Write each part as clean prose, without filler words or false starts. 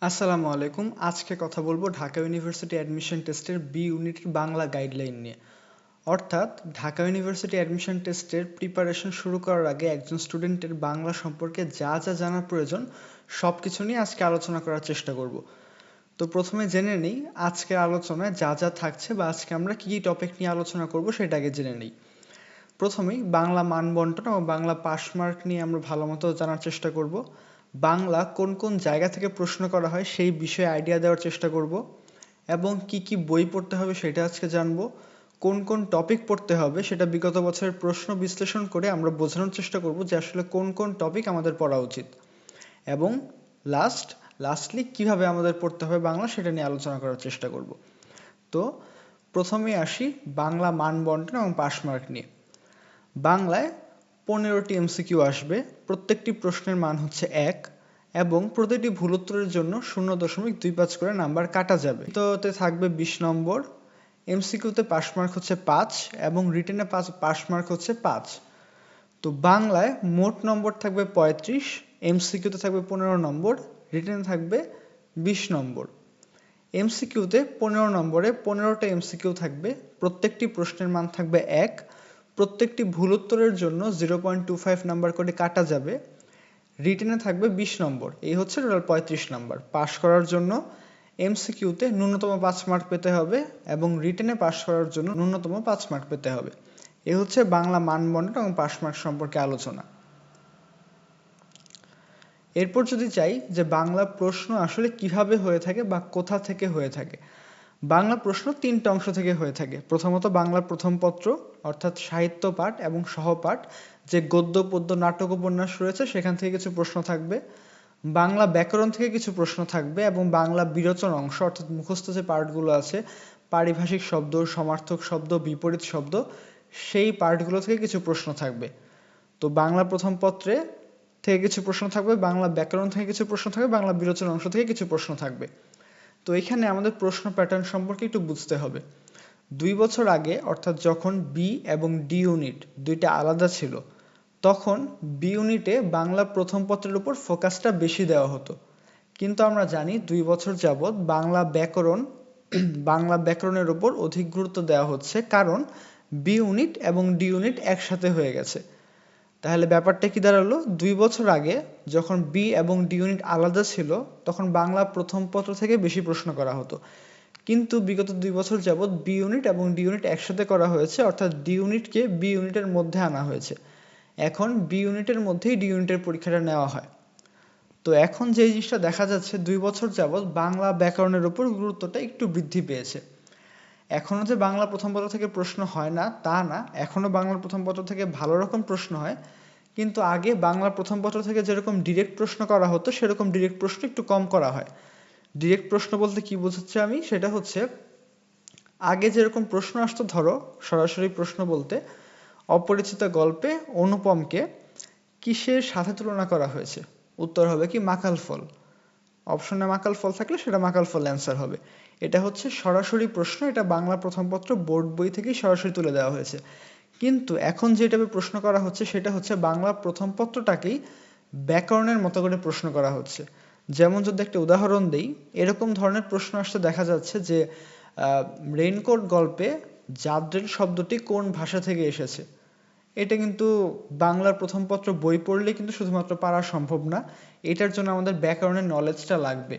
আসসালামু আলাইকুম। আজকে কথা বলবো ঢাকা ইউনিভার্সিটি অ্যাডমিশন টেস্টের বি ইউনিটের বাংলা গাইডলাইন নিয়ে। অর্থাৎ ঢাকা ইউনিভার্সিটি অ্যাডমিশন টেস্টের প্রিপারেশন শুরু করার আগে একজন স্টুডেন্টের বাংলা সম্পর্কে যা যা জানার প্রয়োজন সব কিছু নিয়ে আজকে আলোচনা করার চেষ্টা করব। তো প্রথমে জেনে নিই আজকের আলোচনায় যা যা থাকছে বা আজকে আমরা কী কী টপিক নিয়ে আলোচনা করব সেটা আগে জেনে নিই। প্রথমেই বাংলা মান বন্টন ও বাংলা পাস মার্ক নিয়ে আমরা ভালো মতো জানার চেষ্টা করব। বাংলা কোন কোন জায়গা থেকে প্রশ্ন করা হয় সেই বিষয়ে আইডিয়া দেওয়ার চেষ্টা করব এবং কি কি বই পড়তে হবে সেটা আজকে জানবো। কোন কোন টপিক পড়তে হবে সেটা বিগত বছরের প্রশ্ন বিশ্লেষণ করে আমরা বোঝানোর চেষ্টা করব যে আসলে কোন কোন টপিক আমাদের পড়া উচিত এবং লাস্টলি কিভাবে আমাদের পড়তে হবে বাংলা সেটা নিয়ে আলোচনা করার চেষ্টা করব। তো প্রথমে আসি বাংলা মান বন্টন এবং পাস মার্ক নিয়ে। বাংলায় 15টি এমসিকিউ আসবে, প্রত্যেকটি প্রশ্নের মান হচ্ছে 1 এবং প্রতিটি ভুল উত্তরের জন্য 0.25 করে নাম্বার কাটা যাবে। তো থাকবে 20 নম্বর, এমসিকিউতে পাস মার্ক হচ্ছে 5 এবং রিটেনে পাস মার্ক হচ্ছে 5। তো বাংলায় মোট নম্বর থাকবে 35, এমসিকিউতে থাকবে 15 নম্বর, রিটেনে থাকবে 20 নম্বর। এমসিকিউতে 15 নম্বরে 15টা এমসিকিউ থাকবে, প্রত্যেকটি প্রশ্নের মান থাকবে 1, প্রত্যেকটি ভুল উত্তরের জন্য 0.25 নাম্বার করে কাটা যাবে। রিটেনে থাকবে 20 নম্বর, এই হচ্ছে টোটাল 35 নাম্বার। পাস করার জন্য এমসিকিউতে ন্যূনতম 5 মার্ক পেতে হবে এবং রিটেনে পাস করার জন্য ন্যূনতম 5 মার্ক পেতে হবে। এ হচ্ছে বাংলা মানবন্টন এবং পাস মার্ক সম্পর্কে আলোচনা। এরপর যদি চাই যে বাংলা প্রশ্ন আসলে কিভাবে হয়ে থাকে বা কোথা থেকে হয়ে থাকে। বাংলা প্রশ্ন 3টা অংশ থেকে হয়ে থাকে। প্রথমত বাংলার প্রথম পত্র অর্থাৎ সাহিত্য পাঠ এবং সহপাঠ, যে গদ্য পদ্য নাটক উপন্যাস রয়েছে সেখান থেকে কিছু প্রশ্ন থাকবে। বাংলা ব্যাকরণ থেকে কিছু প্রশ্ন থাকবে এবং বাংলা বিরোচন অংশ অর্থাৎ মুখস্থ যে পার্টগুলো আছে, পারিভাষিক শব্দ, সমার্থক শব্দ, বিপরীত শব্দ, সেই পার্টগুলো থেকে কিছু প্রশ্ন থাকবে। তো বাংলা প্রথম পত্রে থেকে কিছু প্রশ্ন থাকবে, বাংলা ব্যাকরণ থেকে কিছু প্রশ্ন থাকবে, বাংলা বিরোচন অংশ থেকে কিছু প্রশ্ন থাকবে। তো এখানে আমাদের প্রশ্ন প্যাটার্ন সম্পর্কে একটু বুঝতে হবে। 2 বছর আগে অর্থাৎ যখন বি এবং ডি ইউনিট দুইটা আলাদা ছিল, তখন বি ইউনিটে বাংলা প্রথম পত্রের উপর ফোকাসটা বেশি দেওয়া হতো। কিন্তু আমরা জানি 2 বছর যাবৎ বাংলা ব্যাকরণের উপর অধিক গুরুত্ব দেওয়া হচ্ছে, কারণ বি ইউনিট এবং ডি ইউনিট একসাথে হয়ে গেছে। তাহলে ব্যাপারটা কি দাঁড়ালো, 2 বছর আগে যখন বি এবং ডি ইউনিট আলাদা ছিল তখন বাংলা প্রথম পত্র থেকে বেশি প্রশ্ন করা হতো। কিন্তু বিগত 2 বছর যাবৎ বি ইউনিট এবং ডি ইউনিট একসাথে করা হয়েছে, অর্থাৎ ডি ইউনিটকে বি ইউনিটের মধ্যে আনা হয়েছে। এখন বি ইউনিটের মধ্যেই ডি ইউনিটের পরীক্ষাটা নেওয়া হয়। তো এখন যে জিনিসটা দেখা যাচ্ছে, 2 বছর যাবৎ বাংলা ব্যাকরণের উপর গুরুত্বটা একটু বৃদ্ধি পেয়েছে। এখনো যে বাংলা প্রথম পত্র থেকে প্রশ্ন হয় না তা না, এখনো বাংলার প্রথম পত্র থেকে ভালো রকম প্রশ্ন হয়, কিন্তু আগে বাংলা প্রথম পত্র থেকে যেরকম ডিরেক্ট প্রশ্ন করা হতো সেরকম ডিরেক্ট প্রশ্ন একটু কম করা হয়। ডিরেক্ট প্রশ্ন বলতে কি বোঝাচ্ছি আমি, সেটা হচ্ছে আগে যেরকম প্রশ্ন আসতো, ধরো সরাসরি প্রশ্ন বলতে অপরিচিত গল্পে অনুপমকে কিসের সাথে তুলনা করা হয়েছে, উত্তর হবে কি মাকাল ফল। অপশনে মাকাল ফল থাকলে সেটা মাকাল ফল অ্যান্সার হবে। এটা হচ্ছে সরাসরি প্রশ্ন, এটা বাংলা প্রথম পত্র বোর্ড বই থেকেই সরাসরি তুলে দেওয়া হয়েছে। কিন্তু এখন যে টাইপের প্রশ্ন করা হচ্ছে সেটা হচ্ছে বাংলা প্রথম পত্রটাকেই ব্যাকরণের মতো করে প্রশ্ন করা হচ্ছে। যেমন যদি একটা উদাহরণ দেই, এরকম ধরনের প্রশ্ন আসতে দেখা যাচ্ছে যে রেইনকোট গল্পে জাদ্রেল শব্দটি কোন ভাষা থেকে এসেছে। এটা কিন্তু বাংলার প্রথম পত্র বই পড়লে কিন্তু শুধুমাত্র পারা সম্ভব না, এটার জন্য আমাদের ব্যাকরণের নলেজটা লাগবে,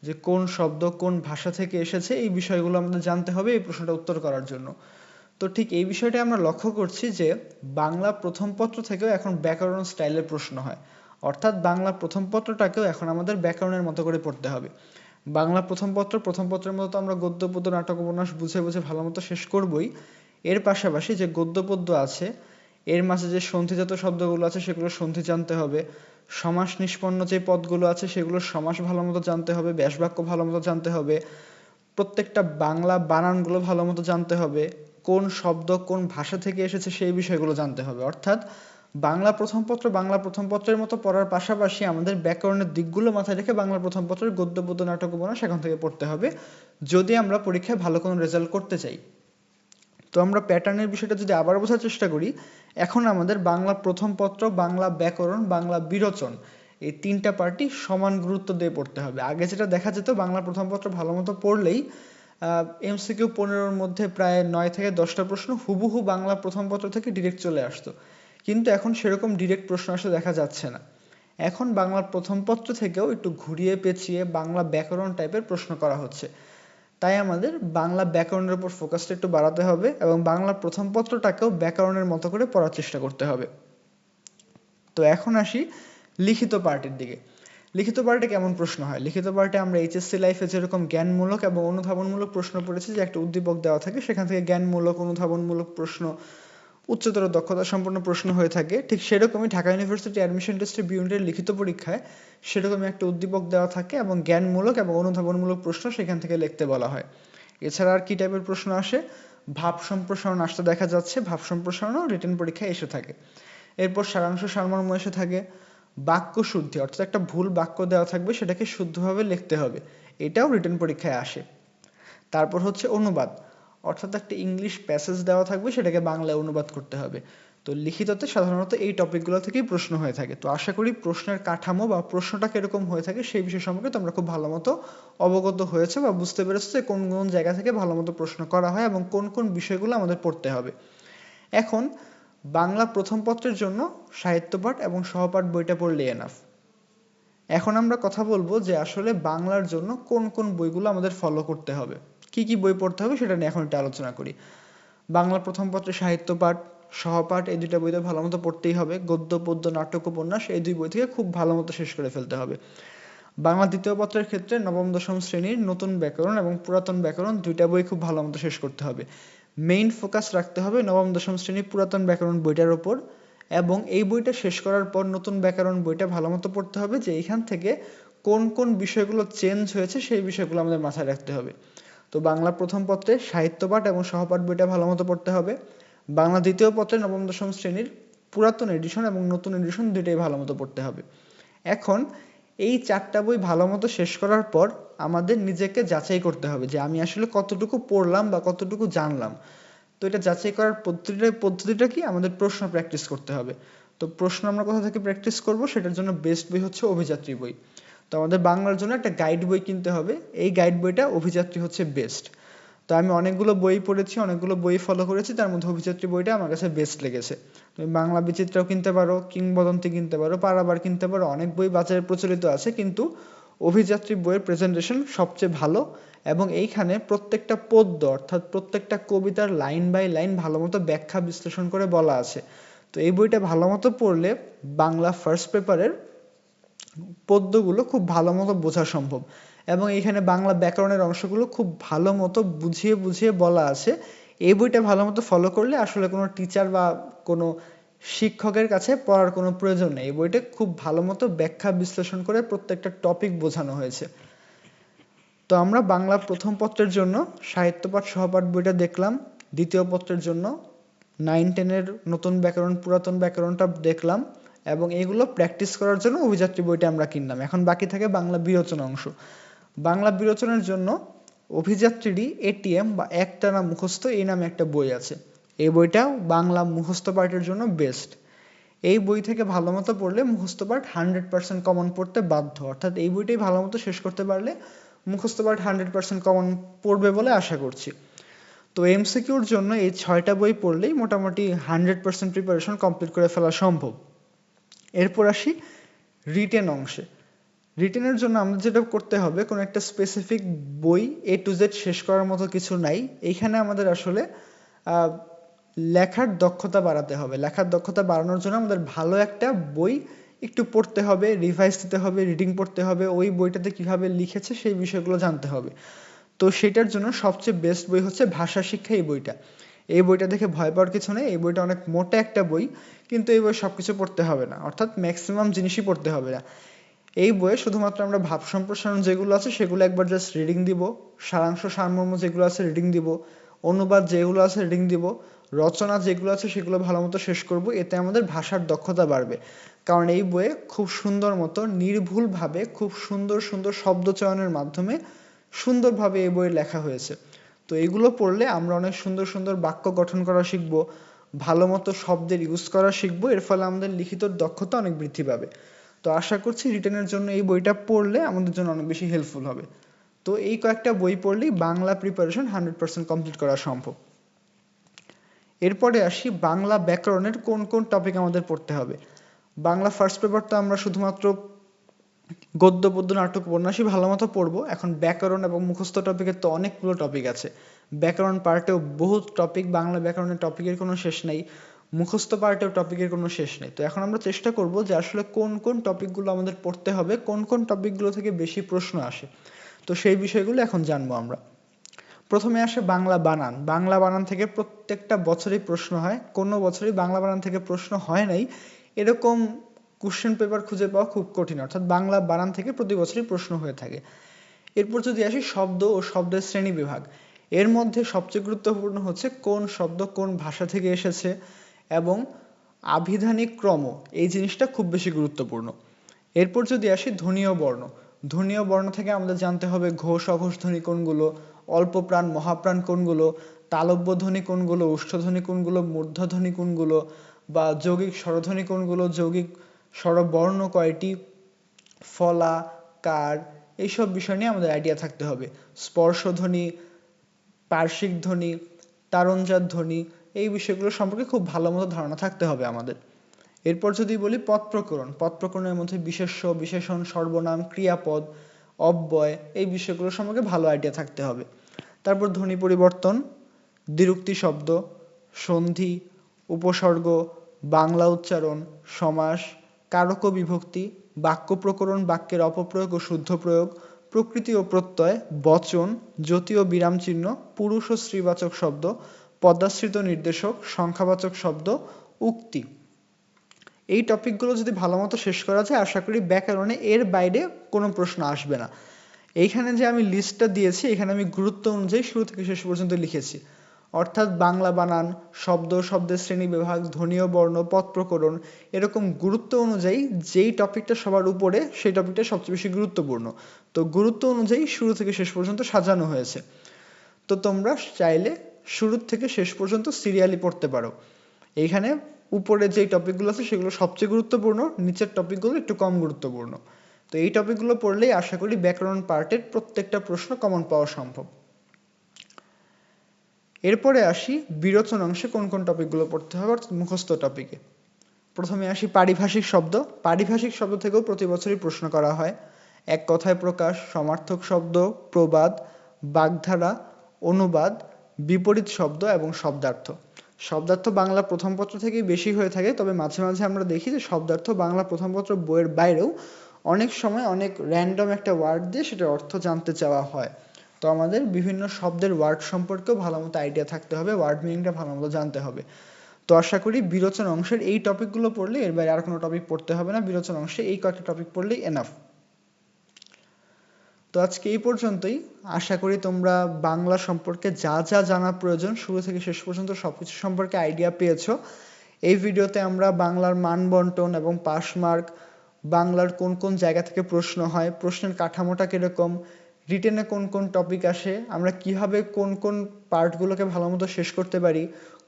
যে কোন শব্দ কোন ভাষা থেকে এসেছে এই বিষয়গুলো আমাদের জানতে হবে এই প্রশ্নটা উত্তর করার জন্য। তো ঠিক এই বিষয়টা আমরা লক্ষ্য করছি যে বাংলা প্রথম পত্র থেকেও এখন ব্যাকরণ স্টাইলের প্রশ্ন হয়, অর্থাৎ বাংলা প্রথম পত্রটাকেও এখন আমাদের ব্যাকরণের মতো করে পড়তে হবে। বাংলা প্রথম পত্রের মতো তো আমরা গদ্য পদ্য নাটক উপন্যাস বুঝে বুঝে ভালো মতো শেষ করবই, এর পাশাপাশি যে গদ্য পদ্য আছে এর মাঝে যে সন্ধিজাত শব্দগুলো আছে সেগুলো সন্ধি জানতে হবে, সমাস নিষ্পন্ন যে পদগুলো আছে সেগুলোর সমাস ভালো মতো জানতে হবে, ব্যাসবাক্য ভালো মতো জানতে হবে, প্রত্যেকটা বাংলা বানানগুলো ভালো মতো জানতে হবে, কোন শব্দ কোন ভাষা থেকে এসেছে সেই বিষয়গুলো জানতে হবে। অর্থাৎ বাংলা প্রথম পত্রের মতো পড়ার পাশাপাশি আমাদের ব্যাকরণের দিকগুলো মাথায় রেখে বাংলা প্রথম পত্রের গদ্য পদ্য নাটক উপন্যাস সেখান থেকে পড়তে হবে, যদি আমরা পরীক্ষায় ভালো কোনো রেজাল্ট করতে চাই। তো আমরা প্যাটার্নের বিষয়টা যদি আবার বোঝার চেষ্টা করি, এখন আমাদের বাংলা প্রথম পত্র, বাংলা ব্যাকরণ, বাংলা বিরোচন, এই 3টা পার্টই সমান গুরুত্ব দিয়ে পড়তে হবে। আগে যেটা দেখা যেত বাংলা প্রথম পত্র ভালো মতো পড়লেই এমসিকিউ 15-র মধ্যে প্রায় 9 থেকে 10টা প্রশ্ন হুবহু বাংলা প্রথম পত্র থেকে ডিরেক্ট চলে আসতো, কিন্তু এখন সেরকম ডিরেক্ট প্রশ্ন আসলে দেখা যাচ্ছে না। এখন বাংলার প্রথম পত্র থেকেও একটু ঘুরিয়ে পেঁচিয়ে বাংলা ব্যাকরণ টাইপের প্রশ্ন করা হচ্ছে। তাই আমাদের বাংলা ব্যাকরণের উপর ফোকাসটা একটু বাড়াতে হবে এবং বাংলা প্রথম পত্রটাকেও ব্যাকরণের মতো করে পড়ার চেষ্টা করতে হবে। তো এখন আসি লিখিত পার্টের দিকে। লিখিত পার্টে কেমন প্রশ্ন হয়? লিখিত পার্টে আমরা এইচএসসি লাইফে যেরকম জ্ঞানমূলক এবং অনুধাবনমূলক প্রশ্ন পড়েছি, যে একটা উদ্দীপক দেওয়া থাকে সেখান থেকে জ্ঞানমূলক অনুধাবনমূলক প্রশ্ন, উচ্চতর দক্ষতা সম্পন্ন প্রশ্ন হয়ে থাকে, ঠিক সেরকমই ঢাকা ইউনিভার্সিটি অ্যাডমিশন টেস্টে বি ইউনিটের লিখিত পরীক্ষায় সেরকমই একটা উদ্দীপক দেওয়া থাকে এবং জ্ঞানমূলক এবং অনুধাবনমূলক প্রশ্ন সেখান থেকে লিখতে বলা হয়। এছাড়া আর কি টাইপের প্রশ্ন আসে? ভাব সম্প্রসারণ আসতে দেখা যাচ্ছে, ভাব সম্প্রসারণও রিটেন পরীক্ষায় এসে থাকে। এরপর সারাংশ সারমর্ম এসে থাকে। বাক্য শুদ্ধি, অর্থাৎ একটা ভুল বাক্য দেওয়া থাকবে সেটাকে শুদ্ধভাবে লিখতে হবে, এটাও রিটেন পরীক্ষায় আসে। তারপর হচ্ছে অনুবাদ, অর্থাৎ একটা ইংলিশ প্যাসেজ দেওয়া থাকবে সেটাকে বাংলায় অনুবাদ করতে হবে। তো লিখিততে সাধারণত এই টপিকগুলো থেকেই প্রশ্ন হয়ে থাকে। তো আশা করি প্রশ্নের কাঠামো বা প্রশ্নটা কিরকম হয়ে থাকে সেই বিষয় সম্পর্কে তোমরা খুব ভালো মতো অবগত হয়েছে বা বুঝতে পেরেছো যে কোন কোন জায়গা থেকে ভালো মতো প্রশ্ন করা হয় এবং কোন কোন বিষয়গুলো আমাদের পড়তে হবে। এখন বাংলা প্রথম পত্রের জন্য সাহিত্য পাঠ এবং সহপাঠ বইটা পড়লে এনাফ। এখন আমরা কথা বলবো যে আসলে বাংলার জন্য কোন কোন বইগুলো আমাদের ফলো করতে হবে, কি কি বই পড়তে হবে সেটা নিয়ে এখন একটু আলোচনা করি। বাংলা প্রথম পত্রে সাহিত্য পাঠ, সহপাঠ এই দুইটা বইতে ভালো মতো পড়তেই হবে। গদ্য পদ্য নাটক উপন্যাস এই দুই বই থেকে খুব ভালো মতো শেষ করে ফেলতে হবে। বাংলা দ্বিতীয় পত্রের ক্ষেত্রে নবম দশম শ্রেণীর নতুন ব্যাকরণ এবং পুরাতন ব্যাকরণ দুইটা বই খুব ভালো মতো শেষ করতে হবে। মেইন ফোকাস রাখতে হবে নবম দশম শ্রেণীর পুরাতন ব্যাকরণ বইটার ওপর, এবং এই বইটা শেষ করার পর নতুন ব্যাকরণ বইটা ভালো মতো পড়তে হবে, যে এখান থেকে কোন কোন বিষয়গুলো চেঞ্জ হয়েছে সেই বিষয়গুলো আমাদের মাথায় রাখতে হবে। তো বাংলা প্রথম পত্রে সাহিত্য পাঠ এবং সহপাঠ বইটা ভালো মতো পড়তে হবে। বাংলা দ্বিতীয় পত্রে নবম দশম শ্রেণীর পুরাতন এডিশন এবং নতুন এডিশন দুইটাই ভালো মতো পড়তে হবে। এখন এই 4টা বই ভালো মতো শেষ করার পর আমাদের নিজেকে যাচাই করতে হবে যে আমি আসলে কতটুকু পড়লাম বা কতটুকু জানলাম। তো এটা যাচাই করার পদ্ধতিটা কি? আমাদের প্রশ্ন প্র্যাকটিস করতে হবে। তো প্রশ্ন আমরা কোথা থেকে প্র্যাকটিস করব? সেটার জন্য বেস্ট বই হচ্ছে অভিযাত্রী বই। তো আমাদের বাংলার জন্য একটা গাইড বই কিনতে হবে, এই গাইড বইটা অভিযাত্রী হচ্ছে বেস্ট। তো আমি অনেকগুলো বই পড়েছি, অনেকগুলো বই ফলো করেছি, তার মধ্যে অভিযাত্রী বইটা আমার কাছে বেস্ট লেগেছে। তুমি বাংলা বিচিত্রাও কিনতে পারো, কিংবদন্তি কিনতে পারো, পারাবার কিনতে পারো, অনেক বই বাজারে প্রচলিত আছে, কিন্তু অভিযাত্রী বইয়ের প্রেজেন্টেশন সবচেয়ে ভালো এবং এইখানে প্রত্যেকটা পদ্য অর্থাৎ প্রত্যেকটা কবিতার লাইন বাই লাইন ভালো মতো ব্যাখ্যা বিশ্লেষণ করে বলা আছে। তো এই বইটা ভালো মতো পড়লে বাংলা ফার্স্ট পেপারের পদ্যগুলো খুব ভালো মতো বোঝা সম্ভব, এবং এখানে বাংলা ব্যাকরণের অংশগুলো খুব ভালো মতো বুঝিয়ে বুঝিয়ে বলা আছে। এই বইটা ভালো মতো ফলো করলে আসলে কোনো টিচার বা কোনো শিক্ষকের কাছে পড়ার কোনো প্রয়োজন নেই। এই বইটা খুব ভালো মতো ব্যাখ্যা বিশ্লেষণ করে প্রত্যেকটা টপিক বোঝানো হয়েছে। তো আমরা বাংলা প্রথম পত্রের জন্য সাহিত্য পাঠ সহপাঠ বইটা দেখলাম, দ্বিতীয় পত্রের জন্য 9-10-এর নতুন ব্যাকরণ পুরাতন ব্যাকরণটা দেখলাম, এবং এগুলো প্র্যাকটিস করার জন্য অভিযাত্রী বইটা আমরা কিনলাম। এখন বাকি থাকে বাংলা বিরোচনা অংশ। বাংলা বিরোচনার জন্য অভিযাত্রীরই এটিএম বা একটানা মুখস্থ এই নামে একটা বই আছে। এই বইটাও বাংলা মুখস্থ পাঠের জন্য বেস্ট। এই বই থেকে ভালো মতো পড়লে মুখস্থ পাঠ 100% কমন পড়তে বাধ্য, অর্থাৎ এই বইটাই ভালো মতো শেষ করতে পারলে মুখস্থ পাঠ 100% কমন পড়বে বলে আশা করছি। তো এমসিকিউর জন্য এই 6টা বই পড়লেই মোটামুটি 100% প্রিপারেশন কমপ্লিট করে ফেলা সম্ভব। এরপর আসি রিটেন অংশে। রিটেনের জন্য আমাদের যেটা করতে হবে, কোনো একটা স্পেসিফিক বই A to Z শেষ করার মতো কিছু নাই। এইখানে আমাদের আসলে লেখার দক্ষতা বাড়াতে হবে। লেখার দক্ষতা বাড়ানোর জন্য আমাদের ভালো একটা বই একটু পড়তে হবে, রিভাইজ দিতে হবে, রিডিং পড়তে হবে, ওই বইটাতে কিভাবে লিখেছে সেই বিষয়গুলো জানতে হবে। তো সেটার জন্য সবচেয়ে বেস্ট বই হচ্ছে ভাষা শিক্ষা এই বইটা। এই বইটা দেখে ভয় পাওয়ার কিছু নেই, এই বইটা অনেক মোটা একটা বই, কিন্তু এই বই সবকিছু পড়তে হবে না, অর্থাৎ ম্যাক্সিমাম জিনিসই পড়তে হবে না। এই বইয়ে শুধুমাত্র আমরা ভাব সম্প্রসারণ যেগুলো আছে সেগুলো একবার জাস্ট রিডিং দিব, সারাংশ সারমর্ম যেগুলো আছে রিডিং দিব, অনুবাদ যেগুলো আছে রিডিং দিব, রচনা যেগুলো আছে সেগুলো ভালো মতো শেষ করব। এতে আমাদের ভাষার দক্ষতা বাড়বে, কারণ এই বইয়ে খুব সুন্দর মতো নির্ভুলভাবে খুব সুন্দর সুন্দর শব্দ চয়নের মাধ্যমে সুন্দরভাবে এই বইয়ে লেখা হয়েছে। তো এগুলো পড়লে আমরা অনেক সুন্দর সুন্দর বাক্য গঠন করা শিখব, ভালো মতো শব্দের ইউজ করা শিখব, এর ফলে আমাদের লিখিত দক্ষতা অনেক বৃদ্ধি পাবে। তো তো আশা করছি রিটেনের জন্য এই বইটা পড়লে আমাদের জন্য অনেক বেশি হেল্পফুল হবে। তো এই কয়েকটা বই পড়লেই বাংলা প্রিপারেশন 100% কমপ্লিট করা সম্ভব। এরপরে আসি বাংলা ব্যাকরণের কোন কোন টপিক আমাদের পড়তে হবে। বাংলা ফার্স্ট পেপার তো আমরা শুধুমাত্র গদ্য পদ্য নাটক উপন্যাসই ভালো মতো পড়বো। এখন ব্যাকরণ এবং মুখস্থ টপিকের তো অনেকগুলো টপিক আছে। ব্যাকরণ পার্টেও বহুত টপিক, বাংলা ব্যাকরণের টপিকের কোনো শেষ নেই, মুখস্থ পার্টেও টপিকের কোনো শেষ নেই। তো এখন আমরা চেষ্টা করব যে আসলে কোন কোন টপিকগুলো আমাদের পড়তে হবে, কোন কোন টপিকগুলো থেকে বেশি প্রশ্ন আসে। তো সেই বিষয়গুলো এখন জানবো আমরা। প্রথমে আসে বাংলা বানান। বাংলা বানান থেকে প্রত্যেকটা বছরই প্রশ্ন হয়। কোনো বছরই বাংলা বানান থেকে প্রশ্ন হয় নাই এরকম কোশ্চেন পেপার খুঁজে পাওয়া খুব কঠিন, অর্থাৎ বাংলা বানান থেকে প্রতি বছরই প্রশ্ন হয়ে থাকে। এরপর যদি আসি শব্দ ও শব্দের শ্রেণী বিভাগ, এর মধ্যে সবচেয়ে গুরুত্বপূর্ণ হচ্ছে কোন শব্দ কোন ভাষা থেকে এসেছে এবং আভিধানিক ক্রম, এই জিনিসটা খুব বেশি গুরুত্বপূর্ণ। এরপর যদি আসি ধ্বনি ও বর্ণ, ধ্বনি ও বর্ণ থেকে আমাদের জানতে হবে ঘোষ অঘোষ ধ্বনি কোনগুলো, অল্প প্রাণ মহাপ্রাণ কোনগুলো, তালব্য ধ্বনি কোনগুলো, উষ্ঠধ্বনি কোনগুলো, মূর্ধধ্বনি কোনগুলো, বা যৌগিক স্বরধ্বনি কোনগুলো, যৌগিক স্বরবর্ণ কয়টি, ফলা, কার, এইসব বিষয় নিয়ে আমাদের আইডিয়া থাকতে হবে। স্পর্শধ্বনি, পার্শ্বিক ধ্বনি, তারণজাত ধ্বনি, এই বিষয়গুলো সম্পর্কে খুব ভালো মতো ধারণা থাকতে হবে আমাদের। এরপর যদি বলি পদ প্রকরণ, পদ প্রকরণের মধ্যে বিশেষ্য, বিশেষণ, সর্বনাম, ক্রিয়াপদ, অব্যয়, এই বিষয়গুলো সম্পর্কে ভালো আইডিয়া থাকতে হবে। তারপর ধ্বনি পরিবর্তন, দ্বিরুক্তি শব্দ, সন্ধি, উপসর্গ, বাংলা উচ্চারণ, সমাস, কারক ও বিভক্তি, বাক্য প্রকরণ, বাক্যের অপপ্রয়োগ ও শুদ্ধ প্রয়োগ, প্রকৃতি ও প্রত্যয়, বচন, যতি ও বিরাম চিহ্ন, পুরুষ ও স্ত্রীবাচক শব্দ, পদাশ্রিত নির্দেশক, সংখ্যাবাচক শব্দ, উক্তি। এই টপিকগুলো যদি ভালো মতো শেষ করা যায় আশা করি ব্যাকরণে এর বাইরে কোনো প্রশ্ন আসবে না। এইখানে যে আমি লিস্টটা দিয়েছি এখানে আমি গুরুত্ব অনুযায়ী শুরু থেকে শেষ পর্যন্ত লিখেছি, অর্থাৎ বাংলা বানান, শব্দ শব্দের শ্রেণী বিভাগ, ধ্বনি ও বর্ণ, পদ প্রকরণ, এরকম গুরুত্ব অনুযায়ী যেই টপিকটা সবার উপরে সেই টপিকটা সবচেয়ে বেশি গুরুত্বপূর্ণ। তো গুরুত্ব অনুযায়ী শুরু থেকে শেষ পর্যন্ত সাজানো হয়েছে। তো তোমরা চাইলে শুরু থেকে শেষ পর্যন্ত সিরিয়ালি পড়তে পারো। এইখানে উপরে যে টপিকগুলো আছে সেগুলো সবচেয়ে গুরুত্বপূর্ণ, নিচের টপিকগুলো একটু কম গুরুত্বপূর্ণ। তো এই টপিকগুলো পড়লেই আশা করি ব্যাকরণ পার্টের প্রত্যেকটা প্রশ্ন কমন পাওয়া সম্ভব। এরপরে আসি বিরোচন অংশে কোন কোন টপিকগুলো পড়তে হবে, অর্থাৎ মুখস্থ টপিকে। প্রথমে আসি পারিভাষিক শব্দ। পারিভাষিক শব্দ থেকেও প্রতি বছরই প্রশ্ন করা হয়। এক কথায় প্রকাশ, সমার্থক শব্দ, প্রবাদ, বাগধারা, অনুবাদ, বিপরীত শব্দ এবং শব্দার্থ। শব্দার্থ বাংলা প্রথম পত্র থেকেই বেশি হয়ে থাকে, তবে মাঝে মাঝে আমরা দেখি যে শব্দার্থ বাংলা প্রথম পত্র বইয়ের বাইরেও অনেক সময় অনেক র্যান্ডম একটা ওয়ার্ড দিয়ে সেটার অর্থ জানতে চাওয়া হয়। তো আমাদের বিভিন্ন শব্দের ওয়ার্ড সম্পর্কেও ভালো মতো আইডিয়া থাকতে হবে, ওয়ার্ড মিনিংটা ভালো মতো জানতে হবে। তো আশা করি বিরোচন অংশের এই টপিকগুলো পড়লে এর বাইরে আর কোনো টপিক পড়তে হবে না, বিরোচন অংশে এই কয়েকটা টপিক পড়লেই এনাফ। তো আজকে এই পর্যন্তই। আশা করি তোমরা বাংলা সম্পর্কে যা যা জানা প্রয়োজন শুরু থেকে শেষ পর্যন্ত সবকিছু সম্পর্কে আইডিয়া পেয়েছো। এই ভিডিওতে আমরা বাংলার মান বন্টন এবং পাস মার্ক, বাংলার কোন কোন জায়গা থেকে প্রশ্ন হয়, প্রশ্নের কাঠামোটা কিরকম, রিটেনে কোন কোন টপিক আসে, আমরা কিভাবে কোন কোন পার্টগুলোকে ভালো মতো শেষ করতে পারি,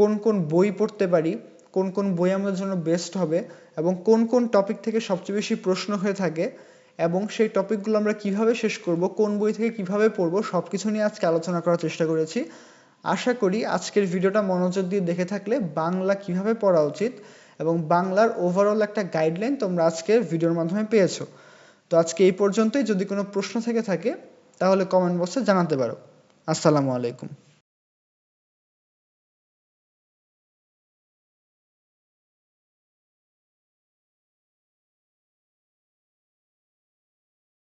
কোন কোন বই পড়তে পারি, কোন কোন বই আমাদের জন্য বেস্ট হবে, এবং কোন কোন টপিক থেকে সবচেয়ে বেশি প্রশ্ন হয়ে থাকে এবং সেই টপিকগুলো আমরা কিভাবে শেষ করব, কোন বই থেকে কিভাবে পড়বো, সবকিছু নিয়ে আজকে আলোচনা করার চেষ্টা করেছি। আশা করি আজকের ভিডিওটা মনোযোগ দিয়ে দেখে থাকলে বাংলা কিভাবে পড়া উচিত এবং বাংলার ওভারঅল একটা গাইডলাইন তোমরা আজকের ভিডিওর মাধ্যমে পেয়েছো। তো আজকে এই পর্যন্তই। যদি কোনো প্রশ্ন থেকে থাকে তাহলে কমেন্ট বক্সে জানাতে পারো। আসসালামু আলাইকুম।